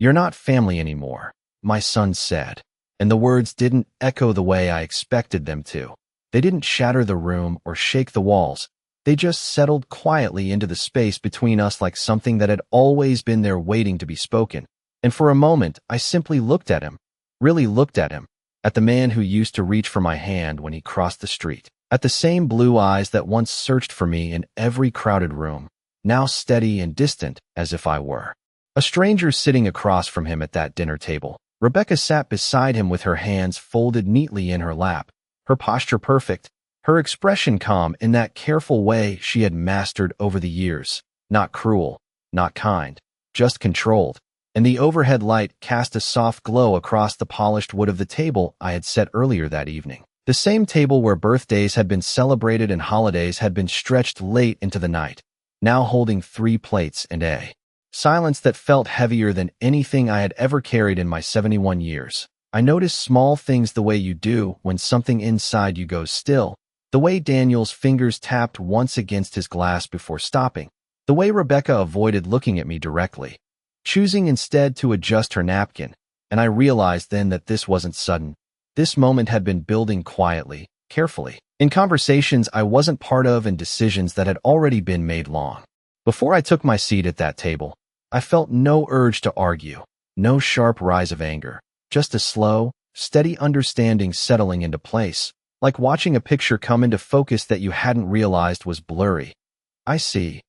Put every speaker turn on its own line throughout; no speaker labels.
"You're not family anymore," my son said, and the words didn't echo the way I expected them to. They didn't shatter the room or shake the walls. They just settled quietly into the space between us like something that had always been there waiting to be spoken. And for a moment, I simply looked at him, really looked at him, at the man who used to reach for my hand when he crossed the street, at the same blue eyes that once searched for me in every crowded room, now steady and distant as if I were a stranger sitting across from him at that dinner table. Rebecca sat beside him with her hands folded neatly in her lap, her posture perfect, her expression calm in that careful way she had mastered over the years, not cruel, not kind, just controlled. And the overhead light cast a soft glow across the polished wood of the table I had set earlier that evening. The same table where birthdays had been celebrated and holidays had been stretched late into the night, now holding 3 plates and a silence that felt heavier than anything I had ever carried in my 71 years. I noticed small things the way you do when something inside you goes still, the way Daniel's fingers tapped once against his glass before stopping, the way Rebecca avoided looking at me directly, choosing instead to adjust her napkin, and I realized then that this wasn't sudden. This moment had been building quietly, carefully, in conversations I wasn't part of and decisions that had already been made long. Before I took my seat at that table, I felt no urge to argue, no sharp rise of anger, just a slow, steady understanding settling into place, like watching a picture come into focus that you hadn't realized was blurry. "I see,"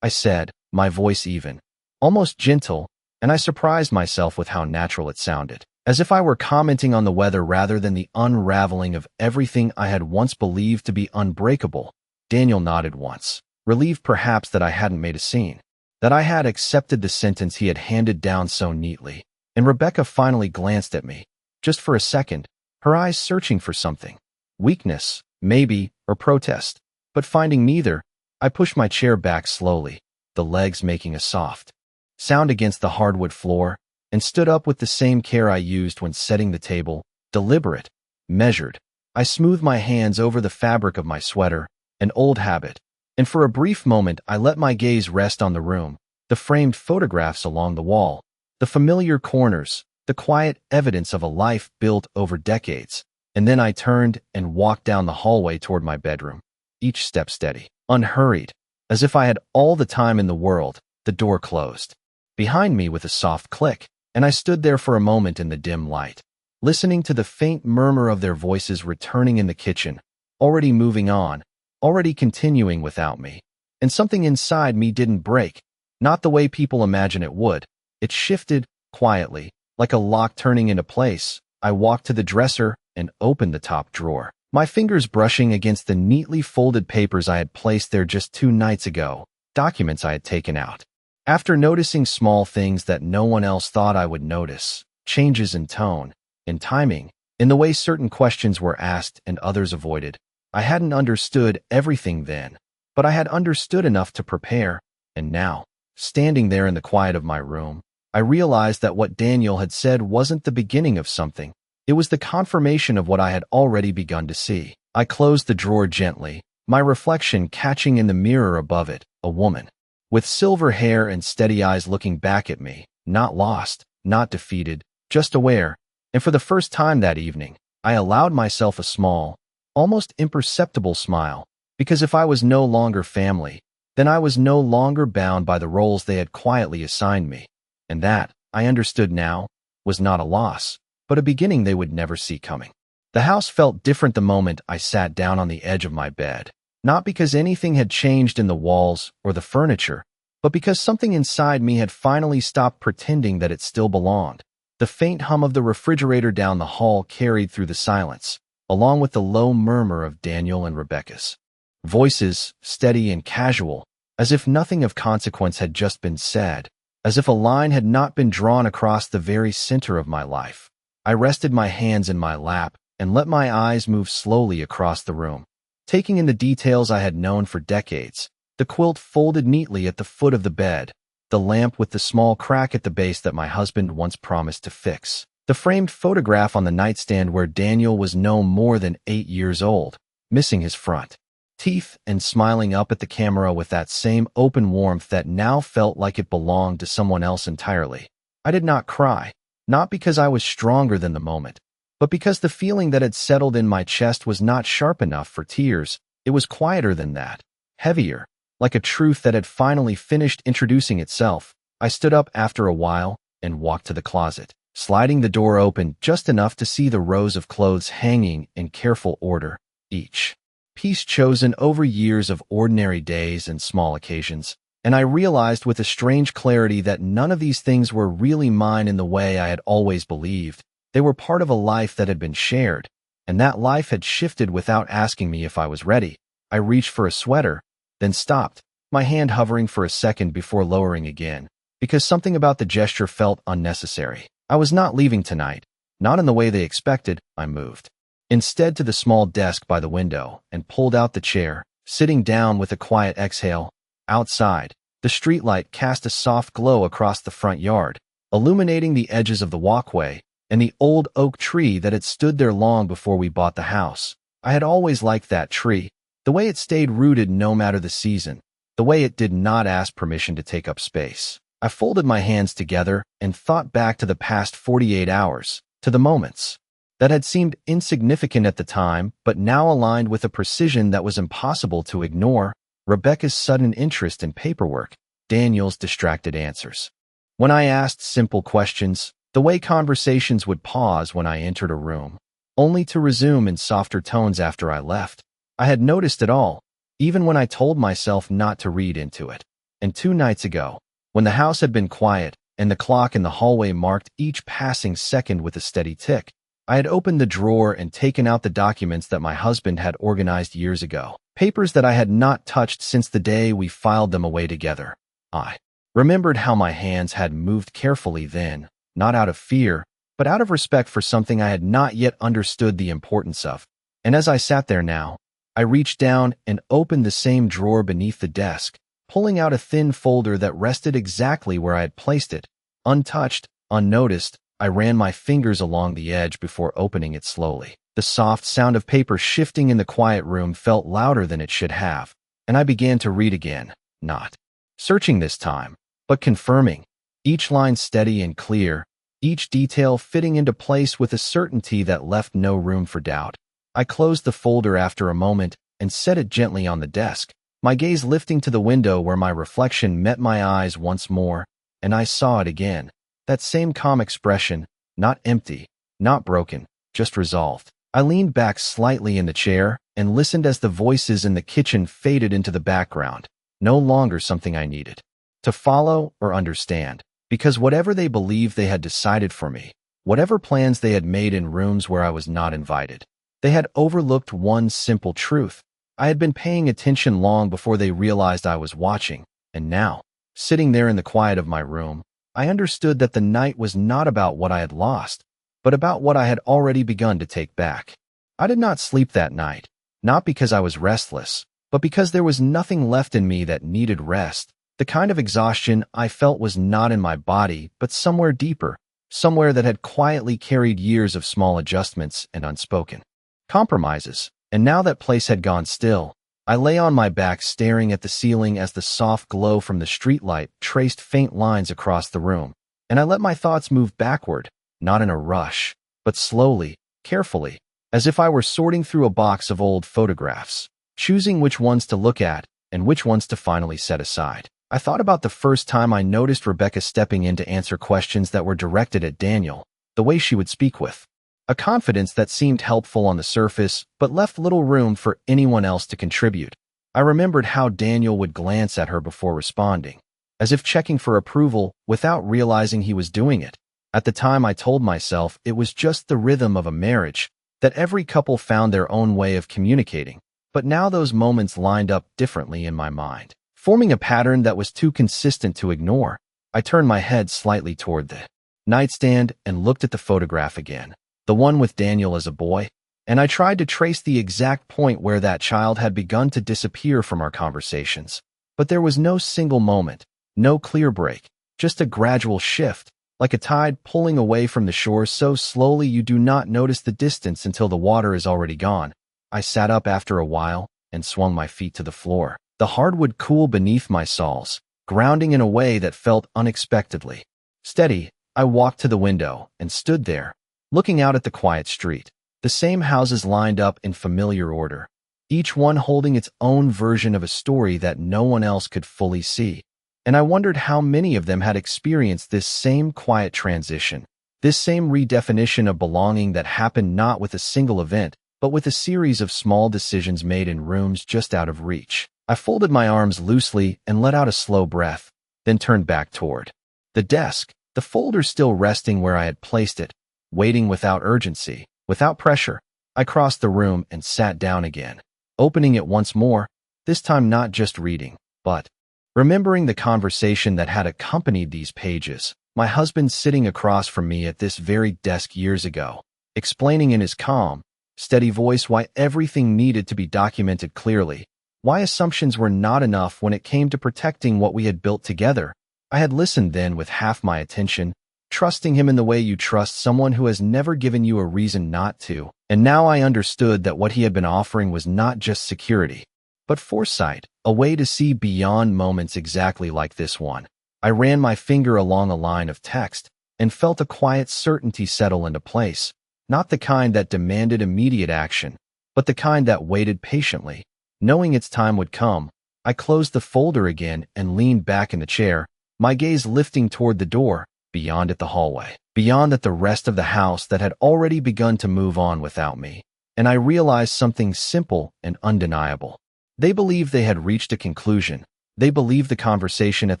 I said, my voice even, almost gentle, and I surprised myself with how natural it sounded, as if I were commenting on the weather rather than the unraveling of everything I had once believed to be unbreakable. Daniel nodded once, relieved perhaps that I hadn't made a scene, that I had accepted the sentence he had handed down so neatly. And Rebecca finally glanced at me, just for a second, her eyes searching for something. Weakness, maybe, or protest. But finding neither, I pushed my chair back slowly, the legs making a soft sound against the hardwood floor, and stood up with the same care I used when setting the table, deliberate, measured. I smoothed my hands over the fabric of my sweater, an old habit, and for a brief moment I let my gaze rest on the room, the framed photographs along the wall, the familiar corners, the quiet evidence of a life built over decades. And then I turned and walked down the hallway toward my bedroom, each step steady, unhurried, as if I had all the time in the world. The door closed behind me with a soft click, and I stood there for a moment in the dim light, listening to the faint murmur of their voices returning in the kitchen, already moving on, already continuing without me. And something inside me didn't break, not the way people imagine it would. It shifted, quietly, like a lock turning into place. I walked to the dresser and opened the top drawer, my fingers brushing against the neatly folded papers I had placed there just 2 nights ago, documents I had taken out. After noticing small things that no one else thought I would notice, changes in tone, in timing, in the way certain questions were asked and others avoided, I hadn't understood everything then, but I had understood enough to prepare, and now, standing there in the quiet of my room, I realized that what Daniel had said wasn't the beginning of something. It was the confirmation of what I had already begun to see. I closed the drawer gently, my reflection catching in the mirror above it, a woman, with silver hair and steady eyes looking back at me, not lost, not defeated, just aware. And for the first time that evening, I allowed myself a small, almost imperceptible smile, because if I was no longer family, then I was no longer bound by the roles they had quietly assigned me. And that, I understood now, was not a loss, but a beginning they would never see coming. The house felt different the moment I sat down on the edge of my bed, not because anything had changed in the walls or the furniture, but because something inside me had finally stopped pretending that it still belonged. The faint hum of the refrigerator down the hall carried through the silence, along with the low murmur of Daniel and Rebecca's voices, steady and casual, as if nothing of consequence had just been said, as if a line had not been drawn across the very center of my life. I rested my hands in my lap and let my eyes move slowly across the room, taking in the details I had known for decades. The quilt folded neatly at the foot of the bed, the lamp with the small crack at the base that my husband once promised to fix, the framed photograph on the nightstand where Daniel was no more than 8 years old, missing his front teeth and smiling up at the camera with that same open warmth that now felt like it belonged to someone else entirely. I did not cry, not because I was stronger than the moment, but because the feeling that had settled in my chest was not sharp enough for tears. It was quieter than that, heavier, like a truth that had finally finished introducing itself. I stood up after a while and walked to the closet, sliding the door open just enough to see the rows of clothes hanging in careful order, each piece chosen over years of ordinary days and small occasions. And I realized with a strange clarity that none of these things were really mine in the way I had always believed. They were part of a life that had been shared, and that life had shifted without asking me if I was ready. I reached for a sweater, then stopped, my hand hovering for a second before lowering again, because something about the gesture felt unnecessary. I was not leaving tonight, not in the way they expected. I moved instead to the small desk by the window and pulled out the chair, sitting down with a quiet exhale. Outside, the streetlight cast a soft glow across the front yard, illuminating the edges of the walkway and the old oak tree that had stood there long before we bought the house. I had always liked that tree, the way it stayed rooted no matter the season, the way it did not ask permission to take up space. I folded my hands together and thought back to the past 48 hours, to the moments that had seemed insignificant at the time but now aligned with a precision that was impossible to ignore. Rebecca's sudden interest in paperwork, Daniel's distracted answers when I asked simple questions, the way conversations would pause when I entered a room, only to resume in softer tones after I left. I had noticed it all, even when I told myself not to read into it. And 2 nights ago, when the house had been quiet and the clock in the hallway marked each passing second with a steady tick, I had opened the drawer and taken out the documents that my husband had organized years ago, papers that I had not touched since the day we filed them away together. I remembered how my hands had moved carefully then, not out of fear, but out of respect for something I had not yet understood the importance of. And as I sat there now, I reached down and opened the same drawer beneath the desk, pulling out a thin folder that rested exactly where I had placed it. Untouched, unnoticed, I ran my fingers along the edge before opening it slowly. The soft sound of paper shifting in the quiet room felt louder than it should have, and I began to read again, not searching this time, but confirming, each line steady and clear, each detail fitting into place with a certainty that left no room for doubt. I closed the folder after a moment and set it gently on the desk, my gaze lifting to the window where my reflection met my eyes once more, and I saw it again. That same calm expression, not empty, not broken, just resolved. I leaned back slightly in the chair and listened as the voices in the kitchen faded into the background, no longer something I needed to follow or understand, because whatever they believed they had decided for me, whatever plans they had made in rooms where I was not invited, they had overlooked one simple truth. I had been paying attention long before they realized I was watching, and now, sitting there in the quiet of my room, I understood that the night was not about what I had lost, but about what I had already begun to take back. I did not sleep that night, not because I was restless, but because there was nothing left in me that needed rest. The kind of exhaustion I felt was not in my body, but somewhere deeper, somewhere that had quietly carried years of small adjustments and unspoken compromises. And now that place had gone still, I lay on my back staring at the ceiling as the soft glow from the streetlight traced faint lines across the room, and I let my thoughts move backward, not in a rush, but slowly, carefully, as if I were sorting through a box of old photographs, choosing which ones to look at and which ones to finally set aside. I thought about the first time I noticed Rebecca stepping in to answer questions that were directed at Daniel, the way she would speak with a confidence that seemed helpful on the surface, but left little room for anyone else to contribute. I remembered how Daniel would glance at her before responding, as if checking for approval without realizing he was doing it. At the time, I told myself it was just the rhythm of a marriage, that every couple found their own way of communicating. But now those moments lined up differently in my mind, forming a pattern that was too consistent to ignore. I turned my head slightly toward the nightstand and looked at the photograph again, the one with Daniel as a boy, and I tried to trace the exact point where that child had begun to disappear from our conversations. But there was no single moment, no clear break, just a gradual shift, like a tide pulling away from the shore so slowly you do not notice the distance until the water is already gone. I sat up after a while and swung my feet to the floor, the hardwood cool beneath my soles, grounding in a way that felt unexpectedly steady. I walked to the window and stood there, looking out at the quiet street. The same houses lined up in familiar order, each one holding its own version of a story that no one else could fully see. And I wondered how many of them had experienced this same quiet transition, this same redefinition of belonging that happened not with a single event, but with a series of small decisions made in rooms just out of reach. I folded my arms loosely and let out a slow breath, then turned back toward the desk, the folder still resting where I had placed it, waiting without urgency, without pressure. I crossed the room and sat down again, opening it once more, this time not just reading, but remembering the conversation that had accompanied these pages. My husband sitting across from me at this very desk years ago, explaining in his calm, steady voice why everything needed to be documented clearly, why assumptions were not enough when it came to protecting what we had built together. I had listened then with half my attention, trusting him in the way you trust someone who has never given you a reason not to. And now I understood that what he had been offering was not just security, but foresight, a way to see beyond moments exactly like this one. I ran my finger along a line of text and felt a quiet certainty settle into place, not the kind that demanded immediate action, but the kind that waited patiently, knowing its time would come. I closed the folder again and leaned back in the chair, my gaze lifting toward the door, beyond it the hallway, beyond it the rest of the house that had already begun to move on without me. And I realized something simple and undeniable. They believed they had reached a conclusion. They believed the conversation at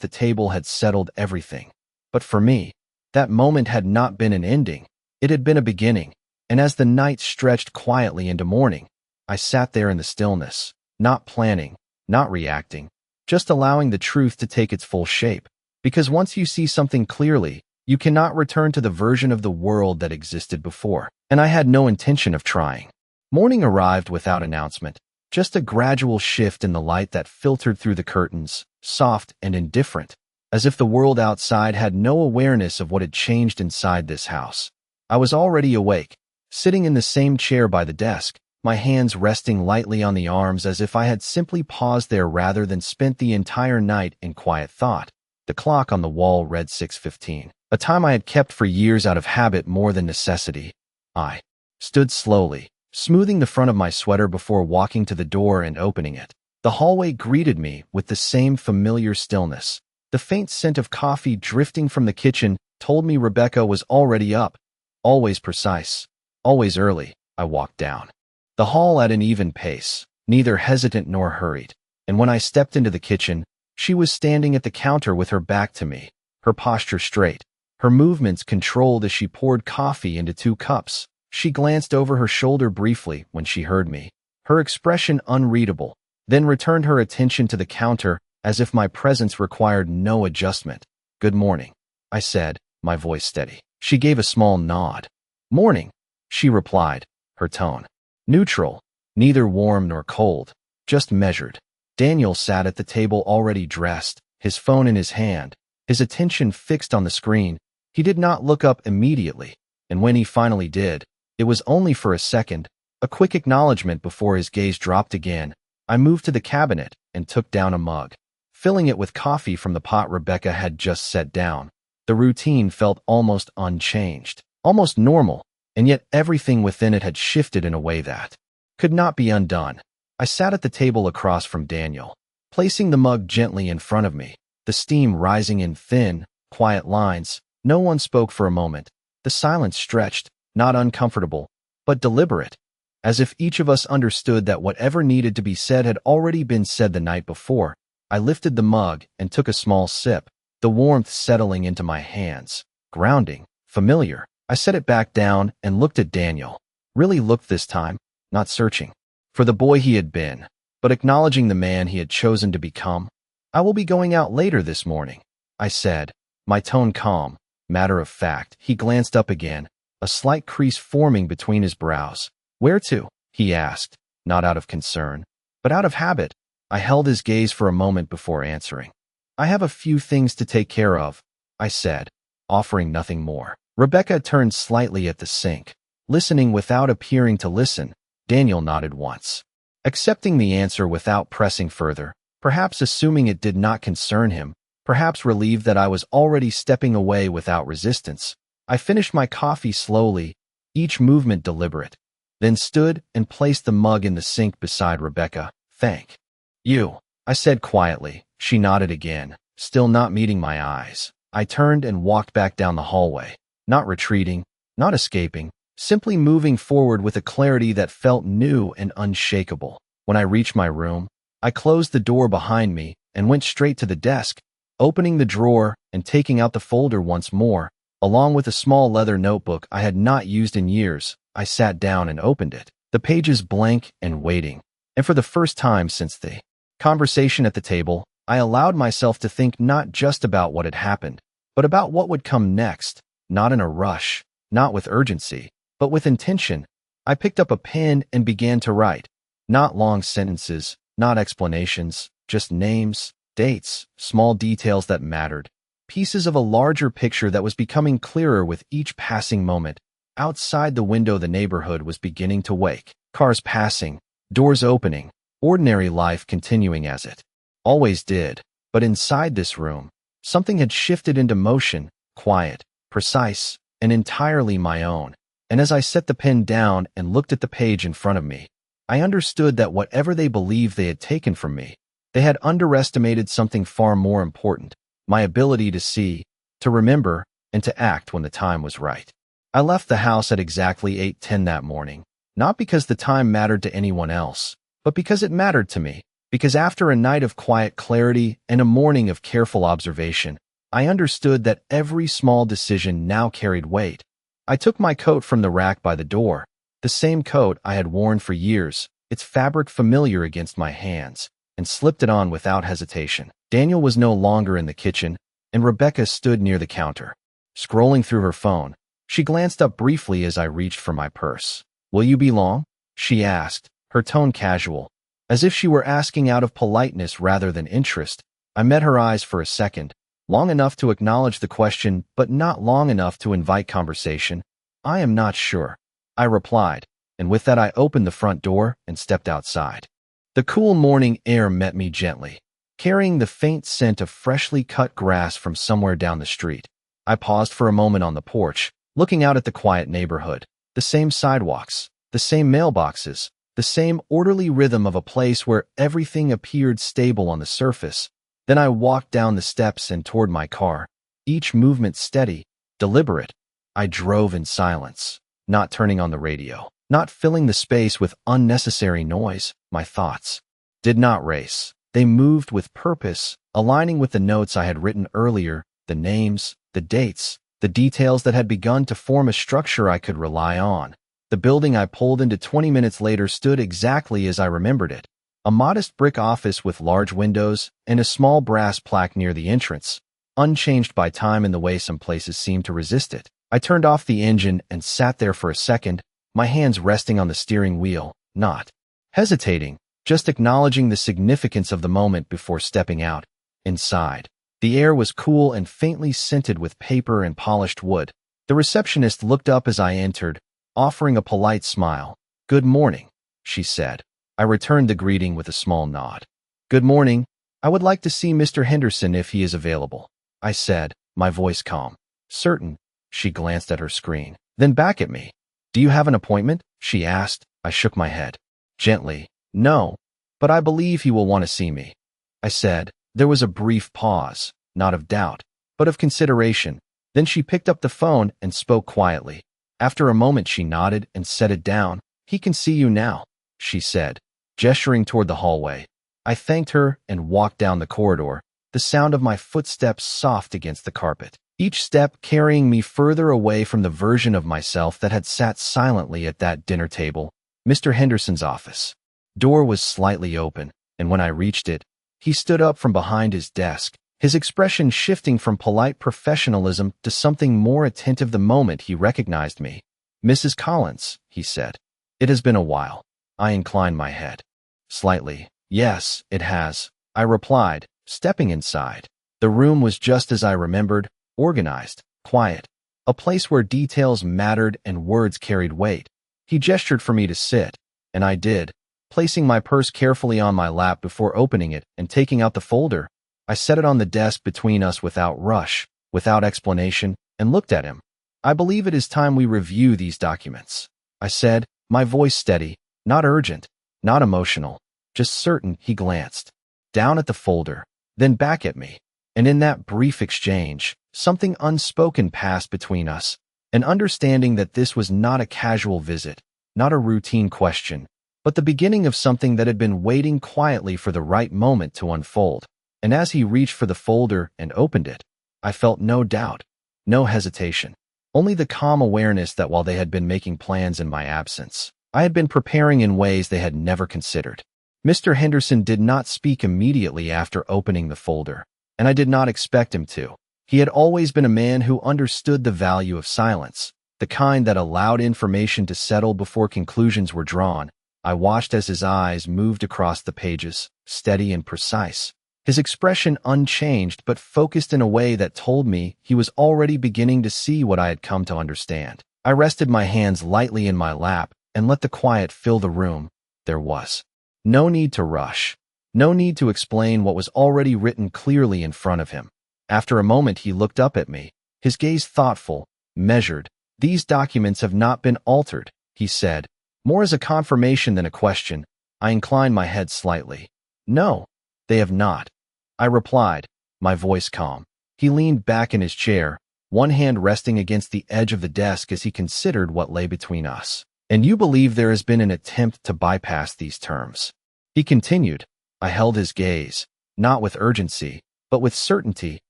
the table had settled everything. But for me, that moment had not been an ending. It had been a beginning. And as the night stretched quietly into morning, I sat there in the stillness, not planning, not reacting, just allowing the truth to take its full shape. Because once you see something clearly, you cannot return to the version of the world that existed before. And I had no intention of trying. Morning arrived without announcement, just a gradual shift in the light that filtered through the curtains, soft and indifferent, as if the world outside had no awareness of what had changed inside this house. I was already awake, sitting in the same chair by the desk, my hands resting lightly on the arms as if I had simply paused there rather than spent the entire night in quiet thought. The clock on the wall read 6:15, a time I had kept for years out of habit more than necessity. I stood slowly, smoothing the front of my sweater before walking to the door and opening it. The hallway greeted me with the same familiar stillness. The faint scent of coffee drifting from the kitchen told me Rebecca was already up, always precise, always early. I walked down the hall at an even pace, neither hesitant nor hurried. And when I stepped into the kitchen, she was standing at the counter with her back to me, her posture straight, her movements controlled as she poured coffee into 2 cups. She glanced over her shoulder briefly when she heard me, her expression unreadable, then returned her attention to the counter as if my presence required no adjustment. "Good morning," I said, my voice steady. She gave a small nod. "Morning," she replied, her tone neutral, neither warm nor cold, just measured. Daniel sat at the table already dressed, his phone in his hand, his attention fixed on the screen. He did not look up immediately, and when he finally did, it was only for a second, a quick acknowledgement before his gaze dropped again. I moved to the cabinet and took down a mug, filling it with coffee from the pot Rebecca had just set down. The routine felt almost unchanged, almost normal, and yet everything within it had shifted in a way that could not be undone. I sat at the table across from Daniel, placing the mug gently in front of me, the steam rising in thin, quiet lines. No one spoke for a moment. The silence stretched, not uncomfortable, but deliberate, as if each of us understood that whatever needed to be said had already been said the night before. I lifted the mug and took a small sip, the warmth settling into my hands, grounding, familiar. I set it back down and looked at Daniel, really looked this time, not searching for the boy he had been, but acknowledging the man he had chosen to become. "I will be going out later this morning," I said, my tone calm, matter of fact. He glanced up again, a slight crease forming between his brows. "Where to?" he asked, not out of concern, but out of habit. I held his gaze for a moment before answering. "I have a few things to take care of," I said, offering nothing more. Rebecca turned slightly at the sink, listening without appearing to listen. Daniel nodded once, accepting the answer without pressing further, perhaps assuming it did not concern him, perhaps relieved that I was already stepping away without resistance. I finished my coffee slowly, each movement deliberate, then stood and placed the mug in the sink beside Rebecca. "Thank you," I said quietly. She nodded again, still not meeting my eyes. I turned and walked back down the hallway, not retreating, not escaping, simply moving forward with a clarity that felt new and unshakable. When I reached my room, I closed the door behind me and went straight to the desk, opening the drawer and taking out the folder once more, along with a small leather notebook I had not used in years. I sat down and opened it, the pages blank and waiting. And for the first time since the conversation at the table, I allowed myself to think not just about what had happened, but about what would come next, not in a rush, not with urgency, but with intention. I picked up a pen and began to write. Not long sentences, not explanations, just names, dates, small details that mattered, pieces of a larger picture that was becoming clearer with each passing moment. Outside the window, the neighborhood was beginning to wake. Cars passing, doors opening, ordinary life continuing as it always did. But inside this room, something had shifted into motion, quiet, precise, and entirely my own. And as I set the pen down and looked at the page in front of me, I understood that whatever they believed they had taken from me, they had underestimated something far more important: my ability to see, to remember, and to act when the time was right. I left the house at exactly 8:10 that morning, not because the time mattered to anyone else, but because it mattered to me. Because after a night of quiet clarity and a morning of careful observation, I understood that every small decision now carried weight. I took my coat from the rack by the door, the same coat I had worn for years, its fabric familiar against my hands, and slipped it on without hesitation. Daniel was no longer in the kitchen, and Rebecca stood near the counter, scrolling through her phone. She glanced up briefly as I reached for my purse. "Will you be long?" she asked, her tone casual, as if she were asking out of politeness rather than interest. I met her eyes for a second, long enough to acknowledge the question, but not long enough to invite conversation. "I am not sure," I replied, and with that I opened the front door and stepped outside. The cool morning air met me gently, carrying the faint scent of freshly cut grass from somewhere down the street. I paused for a moment on the porch, looking out at the quiet neighborhood, the same sidewalks, the same mailboxes, the same orderly rhythm of a place where everything appeared stable on the surface. Then I walked down the steps and toward my car, each movement steady, deliberate. I drove in silence, not turning on the radio, not filling the space with unnecessary noise. My thoughts did not race. They moved with purpose, aligning with the notes I had written earlier, the names, the dates, the details that had begun to form a structure I could rely on. The building I pulled into 20 minutes later stood exactly as I remembered it. A modest brick office with large windows and a small brass plaque near the entrance, unchanged by time in the way some places seemed to resist it. I turned off the engine and sat there for a second, my hands resting on the steering wheel, not hesitating, just acknowledging the significance of the moment before stepping out. Inside, the air was cool and faintly scented with paper and polished wood. The receptionist looked up as I entered, offering a polite smile. "Good morning," she said. I returned the greeting with a small nod. "Good morning. I would like to see Mr. Henderson if he is available," I said, my voice calm. "Certain." She glanced at her screen, then back at me. "Do you have an appointment?" she asked. I shook my head. Gently. "No, but I believe he will want to see me," I said. There was a brief pause, not of doubt, but of consideration. Then she picked up the phone and spoke quietly. After a moment she nodded and set it down. "He can see you now," she said, gesturing toward the hallway. I thanked her and walked down the corridor, the sound of my footsteps soft against the carpet, each step carrying me further away from the version of myself that had sat silently at that dinner table. Mr. Henderson's office door was slightly open, and when I reached it, he stood up from behind his desk, his expression shifting from polite professionalism to something more attentive the moment he recognized me. "Mrs. Collins," he said. "It has been a while." I inclined my head. Slightly. "Yes, it has," I replied, stepping inside. The room was just as I remembered, organized, quiet, a place where details mattered and words carried weight. He gestured for me to sit, and I did, placing my purse carefully on my lap before opening it and taking out the folder. I set it on the desk between us without rush, without explanation, and looked at him. I believe it is time we review these documents, I said, my voice steady, not urgent, not emotional, just certain. He glanced down at the folder, then back at me, and in that brief exchange, something unspoken passed between us, an understanding that this was not a casual visit, not a routine question, but the beginning of something that had been waiting quietly for the right moment to unfold. And as he reached for the folder and opened it, I felt no doubt, no hesitation, only the calm awareness that while they had been making plans in my absence, I had been preparing in ways they had never considered. Mr. Henderson did not speak immediately after opening the folder, and I did not expect him to. He had always been a man who understood the value of silence, the kind that allowed information to settle before conclusions were drawn. I watched as his eyes moved across the pages, steady and precise, his expression unchanged but focused in a way that told me he was already beginning to see what I had come to understand. I rested my hands lightly in my lap and let the quiet fill the room. There was no need to rush, no need to explain what was already written clearly in front of him. After a moment, he looked up at me, his gaze thoughtful, measured. "These documents have not been altered," he said, more as a confirmation than a question. I inclined my head slightly. "No, they have not," I replied, my voice calm. He leaned back in his chair, one hand resting against the edge of the desk as he considered what lay between us. "And you believe there has been an attempt to bypass these terms?" he continued. I held his gaze, not with urgency, but with certainty.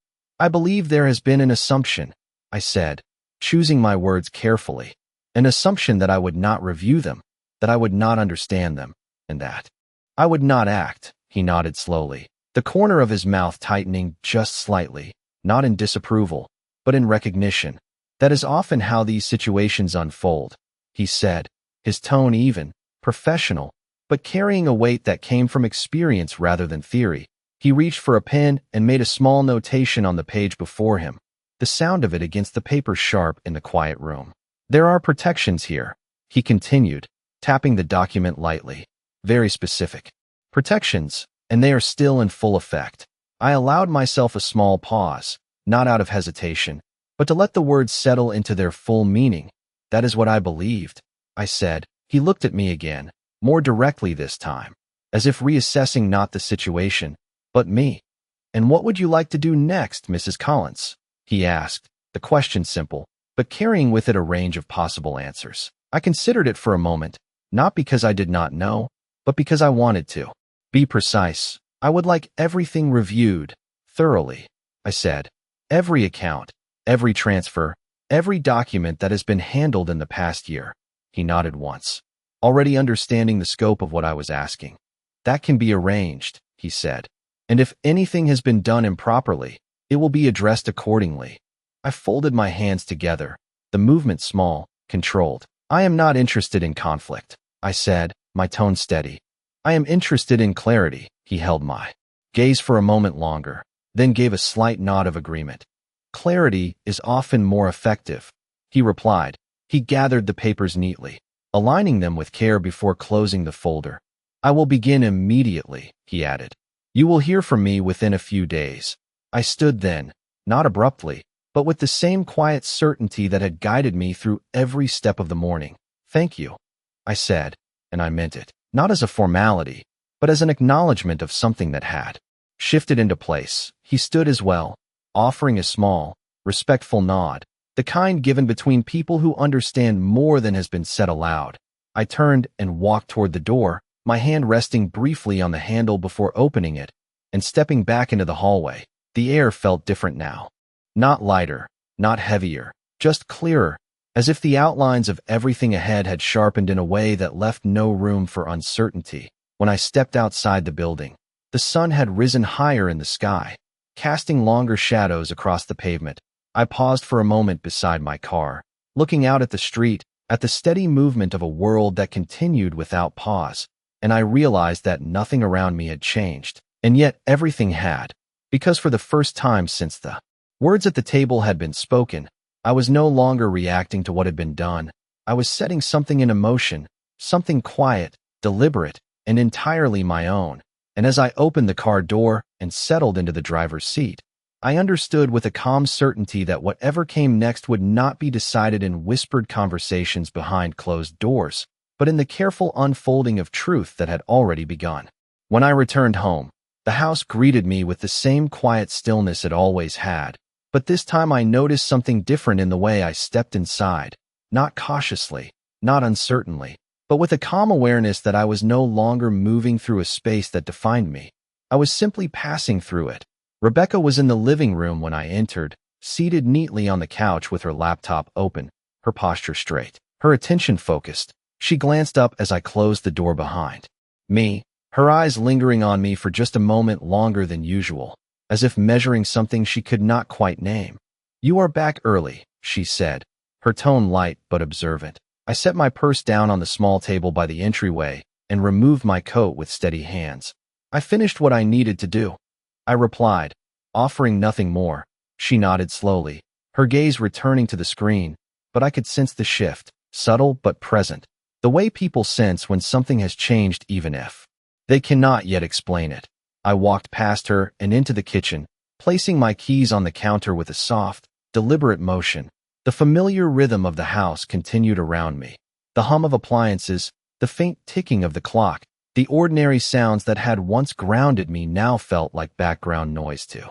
"I believe there has been an assumption," I said, choosing my words carefully. "An assumption that I would not review them, that I would not understand them, and that I would not act." He nodded slowly, the corner of his mouth tightening just slightly, not in disapproval, but in recognition. "That is often how these situations unfold," he said, his tone even, professional, but carrying a weight that came from experience rather than theory. He reached for a pen and made a small notation on the page before him, the sound of it against the paper sharp in the quiet room. "There are protections here," he continued, tapping the document lightly. "Very specific protections, and they are still in full effect." I allowed myself a small pause, not out of hesitation, but to let the words settle into their full meaning. "That is what I believed," I said. He looked at me again, more directly this time, as if reassessing not the situation, but me. "And what would you like to do next, Mrs. Collins?" he asked, the question simple, but carrying with it a range of possible answers. I considered it for a moment, not because I did not know, but because I wanted to be precise. "I would like everything reviewed, thoroughly," I said. "Every account, every transfer, every document that has been handled in the past year." He nodded once, already understanding the scope of what I was asking. "That can be arranged," he said. "And if anything has been done improperly, it will be addressed accordingly." I folded my hands together, the movement small, controlled. "I am not interested in conflict," I said, my tone steady. "I am interested in clarity." He held my gaze for a moment longer, then gave a slight nod of agreement. "Clarity is often more effective," he replied. He gathered the papers neatly, aligning them with care before closing the folder. "I will begin immediately," he added. "You will hear from me within a few days." I stood then, not abruptly, but with the same quiet certainty that had guided me through every step of the morning. "Thank you," I said, and I meant it, not as a formality, but as an acknowledgement of something that had shifted into place. He stood as well, offering a small, respectful nod, the kind given between people who understand more than has been said aloud. I turned and walked toward the door, my hand resting briefly on the handle before opening it and stepping back into the hallway. The air felt different now. Not lighter, not heavier, just clearer, as if the outlines of everything ahead had sharpened in a way that left no room for uncertainty. When I stepped outside the building, the sun had risen higher in the sky, casting longer shadows across the pavement. I paused for a moment beside my car, looking out at the street, at the steady movement of a world that continued without pause, and I realized that nothing around me had changed, and yet everything had, because for the first time since the words at the table had been spoken, I was no longer reacting to what had been done. I was setting something in motion, something quiet, deliberate, and entirely my own. And as I opened the car door, and settled into the driver's seat. I understood with a calm certainty that whatever came next would not be decided in whispered conversations behind closed doors, but in the careful unfolding of truth that had already begun. When I returned home, the house greeted me with the same quiet stillness it always had, but this time I noticed something different in the way I stepped inside, not cautiously, not uncertainly, but with a calm awareness that I was no longer moving through a space that defined me. I was simply passing through it. Rebecca was in the living room when I entered, seated neatly on the couch with her laptop open, her posture straight, her attention focused. She glanced up as I closed the door behind me, her eyes lingering on me for just a moment longer than usual, as if measuring something she could not quite name. "You are back early," she said, her tone light but observant. I set my purse down on the small table by the entryway and removed my coat with steady hands. "I finished what I needed to do," I replied, offering nothing more. She nodded slowly, her gaze returning to the screen, but I could sense the shift, subtle but present, the way people sense when something has changed even if they cannot yet explain it. I walked past her and into the kitchen, placing my keys on the counter with a soft, deliberate motion. The familiar rhythm of the house continued around me. The hum of appliances, the faint ticking of the clock, the ordinary sounds that had once grounded me now felt like background noise too.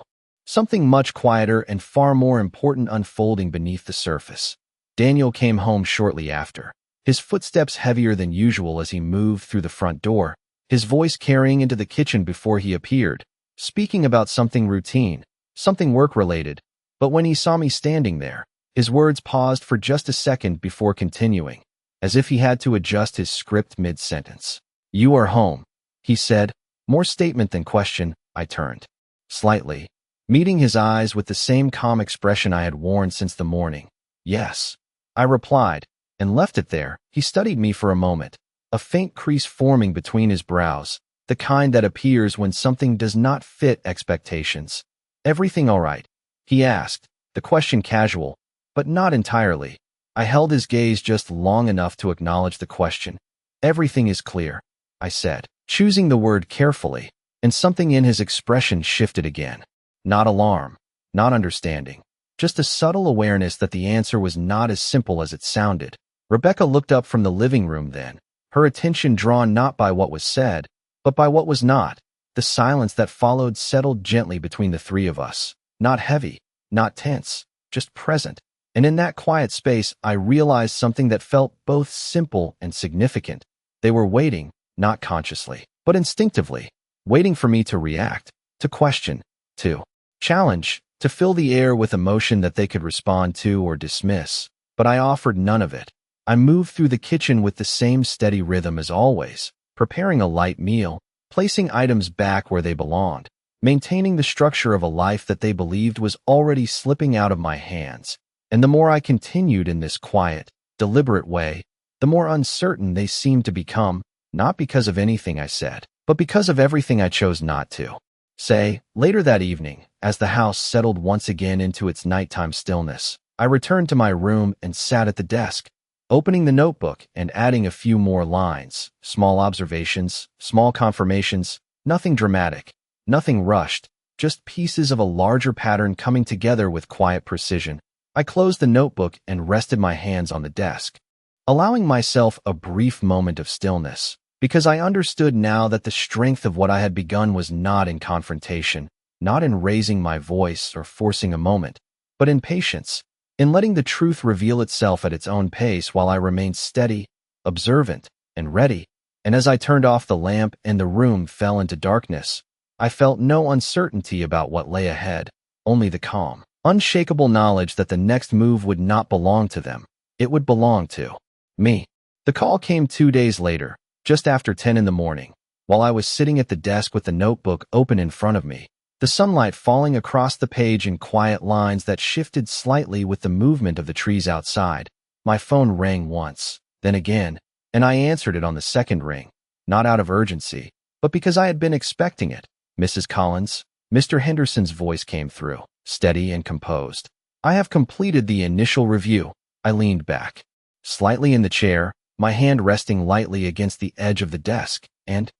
Something much quieter and far more important unfolding beneath the surface. Daniel came home shortly after, his footsteps heavier than usual as he moved through the front door, his voice carrying into the kitchen before he appeared, speaking about something routine, something work-related. But when he saw me standing there, his words paused for just a second before continuing, as if he had to adjust his script mid-sentence. "You are home," he said, more statement than question. I turned slightly, meeting his eyes with the same calm expression I had worn since the morning. "Yes," I replied, and left it there. He studied me for a moment, a faint crease forming between his brows, the kind that appears when something does not fit expectations. "Everything all right?" he asked, the question casual, but not entirely. I held his gaze just long enough to acknowledge the question. "Everything is clear," I said, choosing the word carefully, and something in his expression shifted again. Not alarm, not understanding, just a subtle awareness that the answer was not as simple as it sounded. Rebecca looked up from the living room then, her attention drawn not by what was said, but by what was not. The silence that followed settled gently between the three of us, not heavy, not tense, just present. And in that quiet space, I realized something that felt both simple and significant. They were waiting, not consciously, but instinctively, waiting for me to react, to question, to challenge, to fill the air with emotion that they could respond to or dismiss. But I offered none of it. I moved through the kitchen with the same steady rhythm as always, preparing a light meal, placing items back where they belonged, maintaining the structure of a life that they believed was already slipping out of my hands. And the more I continued in this quiet, deliberate way, the more uncertain they seemed to become, not because of anything I said, but because of everything I chose not to say. Later that evening, as the house settled once again into its nighttime stillness, I returned to my room and sat at the desk, opening the notebook and adding a few more lines, small observations, small confirmations, nothing dramatic, nothing rushed, just pieces of a larger pattern coming together with quiet precision. I closed the notebook and rested my hands on the desk, allowing myself a brief moment of stillness, because I understood now that the strength of what I had begun was not in confrontation, not in raising my voice or forcing a moment, but in patience, in letting the truth reveal itself at its own pace while I remained steady, observant, and ready. And as I turned off the lamp and the room fell into darkness, I felt no uncertainty about what lay ahead, only the calm, unshakable knowledge that the next move would not belong to them. It would belong to me. The call came 2 days later, just after 10 in the morning, while I was sitting at the desk with the notebook open in front of me, the sunlight falling across the page in quiet lines that shifted slightly with the movement of the trees outside. My phone rang once, then again, and I answered it on the second ring, not out of urgency, but because I had been expecting it. "Mrs. Collins," Mr. Henderson's voice came through, steady and composed. "I have completed the initial review." I leaned back, slightly in the chair, my hand resting lightly against the edge of the desk. "And?"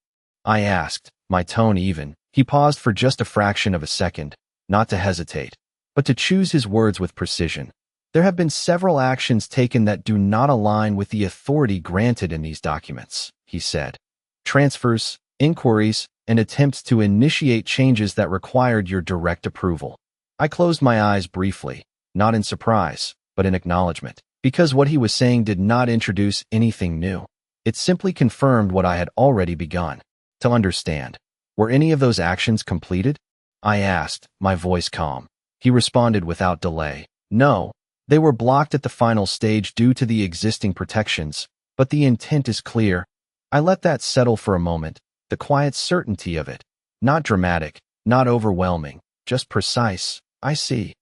I asked, my tone even. He paused for just a fraction of a second, not to hesitate, but to choose his words with precision. There have been several actions taken that do not align with the authority granted in these documents, he said. Transfers, inquiries, and attempts to initiate changes that required your direct approval. I closed my eyes briefly, not in surprise, but in acknowledgement, because what he was saying did not introduce anything new. It simply confirmed what I had already begun to understand. Were any of those actions completed? I asked, my voice calm. He responded without delay. No, they were blocked at the final stage due to the existing protections, but the intent is clear. I let that settle for a moment, the quiet certainty of it. Not dramatic, not overwhelming, just precise. I see,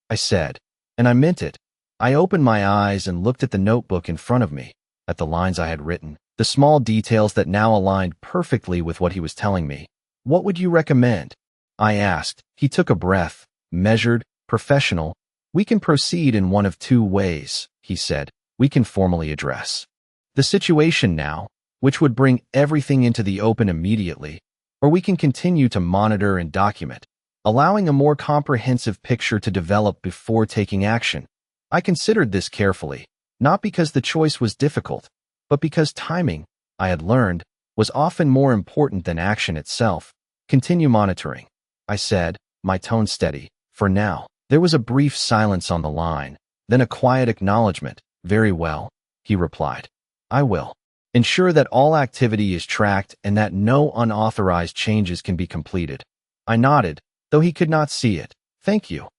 I said, and I meant it. I opened my eyes and looked at the notebook in front of me, at the lines I had written, the small details that now aligned perfectly with what he was telling me. What would you recommend? I asked. He took a breath, measured, professional. We can proceed in one of two ways, he said. We can formally address the situation now, which would bring everything into the open immediately, or we can continue to monitor and document, allowing a more comprehensive picture to develop before taking action. I considered this carefully, not because the choice was difficult, but because timing, I had learned, was often more important than action itself. Continue monitoring, I said, my tone steady. For now. There was a brief silence on the line, then a quiet acknowledgement. Very well, he replied. I will ensure that all activity is tracked and that no unauthorized changes can be completed. I nodded, though he could not see it. Thank you,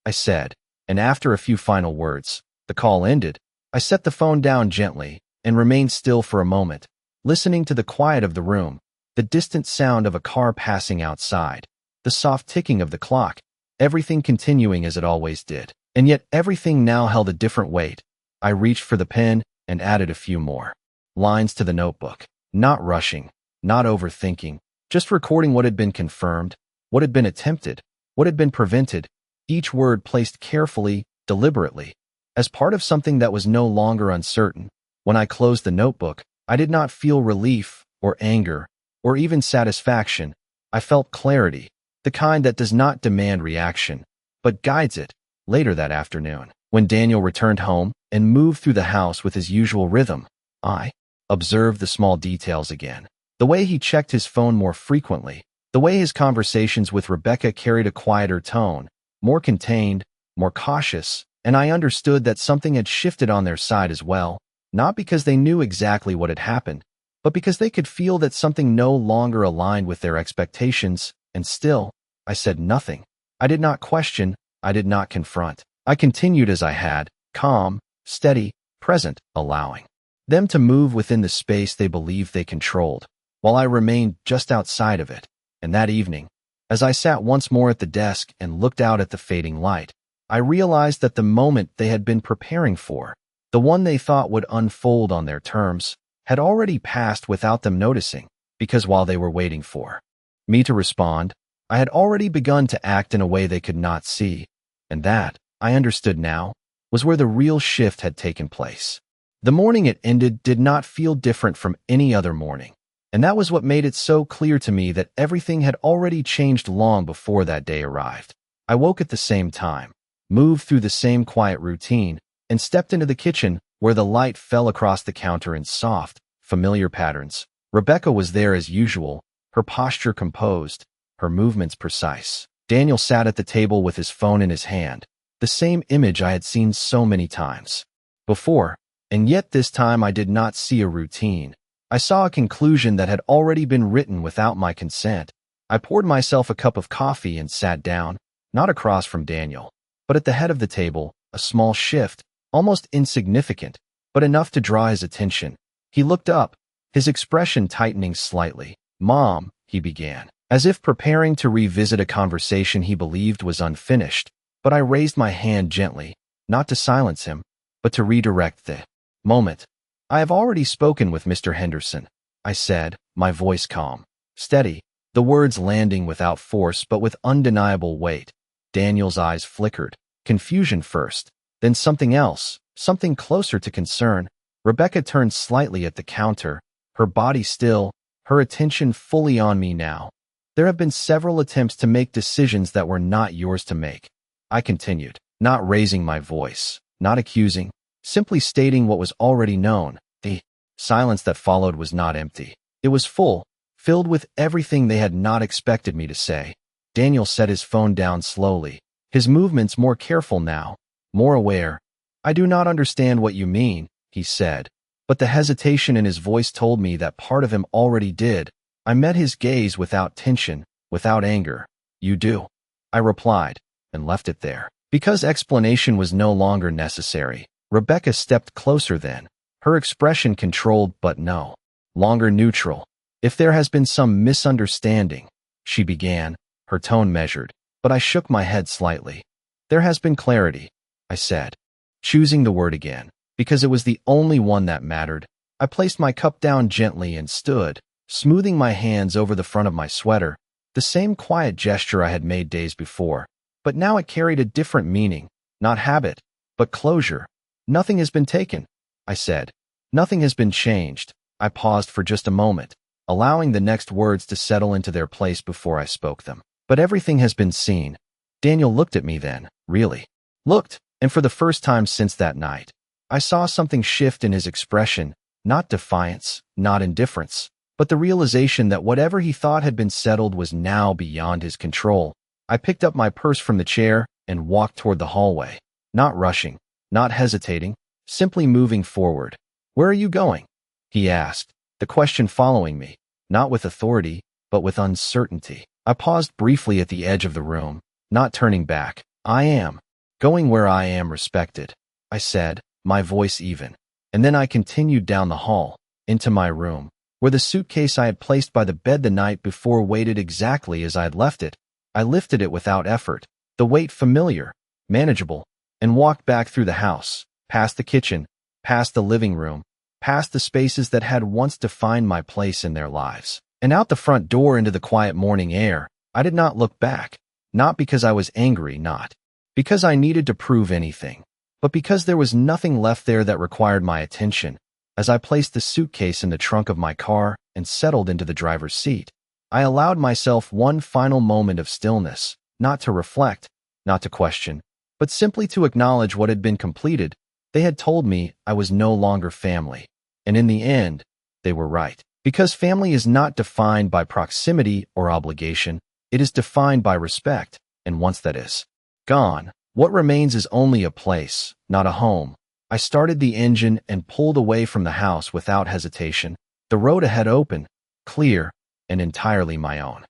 I said, and after a few final words, the call ended. I set the phone down gently and remained still for a moment, listening to the quiet of the room, the distant sound of a car passing outside, the soft ticking of the clock, everything continuing as it always did. And yet everything now held a different weight. I reached for the pen and added a few more lines to the notebook, not rushing, not overthinking, just recording what had been confirmed, what had been attempted, what had been prevented, each word placed carefully, deliberately, as part of something that was no longer uncertain. When I closed the notebook, I did not feel relief or anger or even satisfaction. I felt clarity, the kind that does not demand reaction, but guides it. Later that afternoon, when Daniel returned home and moved through the house with his usual rhythm, I observed the small details again. The way he checked his phone more frequently, the way his conversations with Rebecca carried a quieter tone, more contained, more cautious, and I understood that something had shifted on their side as well, not because they knew exactly what had happened, but because they could feel that something no longer aligned with their expectations. And still, I said nothing. I did not question, I did not confront. I continued as I had, calm, steady, present, allowing them to move within the space they believed they controlled, while I remained just outside of it. And that evening, as I sat once more at the desk and looked out at the fading light, I realized that the moment they had been preparing for, the one they thought would unfold on their terms, had already passed without them noticing, because while they were waiting for me to respond, I had already begun to act in a way they could not see, and that, I understood now, was where the real shift had taken place. The morning it ended did not feel different from any other morning, and that was what made it so clear to me that everything had already changed long before that day arrived. I woke at the same time, moved through the same quiet routine, and stepped into the kitchen where the light fell across the counter in soft, familiar patterns. Rebecca was there as usual, her posture composed, her movements precise. Daniel sat at the table with his phone in his hand, the same image I had seen so many times before, and yet this time I did not see a routine. I saw a conclusion that had already been written without my consent. I poured myself a cup of coffee and sat down, not across from Daniel, but at the head of the table, a small shift, almost insignificant, but enough to draw his attention. He looked up, his expression tightening slightly. "Mom," he began, as if preparing to revisit a conversation he believed was unfinished, but I raised my hand gently, not to silence him, but to redirect the moment. "I have already spoken with Mr. Henderson," I said, my voice calm, steady, the words landing without force but with undeniable weight. Daniel's eyes flickered, confusion first, then something else, something closer to concern. Rebecca turned slightly at the counter, her body still, her attention fully on me now. There have been several attempts to make decisions that were not yours to make. I continued, not raising my voice, not accusing, simply stating what was already known. The silence that followed was not empty. It was full, filled with everything they had not expected me to say. Daniel set his phone down slowly, his movements more careful now, more aware. "I do not understand what you mean," he said, but the hesitation in his voice told me that part of him already did. I met his gaze without tension, without anger. "You do," I replied, and left it there. Because explanation was no longer necessary, Rebecca stepped closer then, her expression controlled but no longer neutral. "If there has been some misunderstanding," she began, her tone measured, but I shook my head slightly. "There has been clarity," I said, choosing the word again, because it was the only one that mattered. I placed my cup down gently and stood, smoothing my hands over the front of my sweater, the same quiet gesture I had made days before. But now it carried a different meaning, not habit, but closure. "Nothing has been taken," I said. "Nothing has been changed." I paused for just a moment, allowing the next words to settle into their place before I spoke them. "But everything has been seen." Daniel looked at me then, really looked, and for the first time since that night, I saw something shift in his expression, not defiance, not indifference, but the realization that whatever he thought had been settled was now beyond his control. I picked up my purse from the chair and walked toward the hallway, not rushing, not hesitating, simply moving forward. "Where are you going?" he asked, the question following me, not with authority, but with uncertainty. I paused briefly at the edge of the room, not turning back. "I am going where I am respected," I said, my voice even. And then I continued down the hall, into my room, where the suitcase I had placed by the bed the night before waited exactly as I had left it. I lifted it without effort, the weight familiar, manageable, and walked back through the house, past the kitchen, past the living room, past the spaces that had once defined my place in their lives, and out the front door into the quiet morning air. I did not look back, not because I was angry, not because I needed to prove anything, but because there was nothing left there that required my attention. As I placed the suitcase in the trunk of my car and settled into the driver's seat, I allowed myself one final moment of stillness, not to reflect, not to question, but simply to acknowledge what had been completed. They had told me I was no longer family, and in the end, they were right. Because family is not defined by proximity or obligation, it is defined by respect, and once that is gone, what remains is only a place, not a home. I started the engine and pulled away from the house without hesitation, the road ahead open, clear, and entirely my own.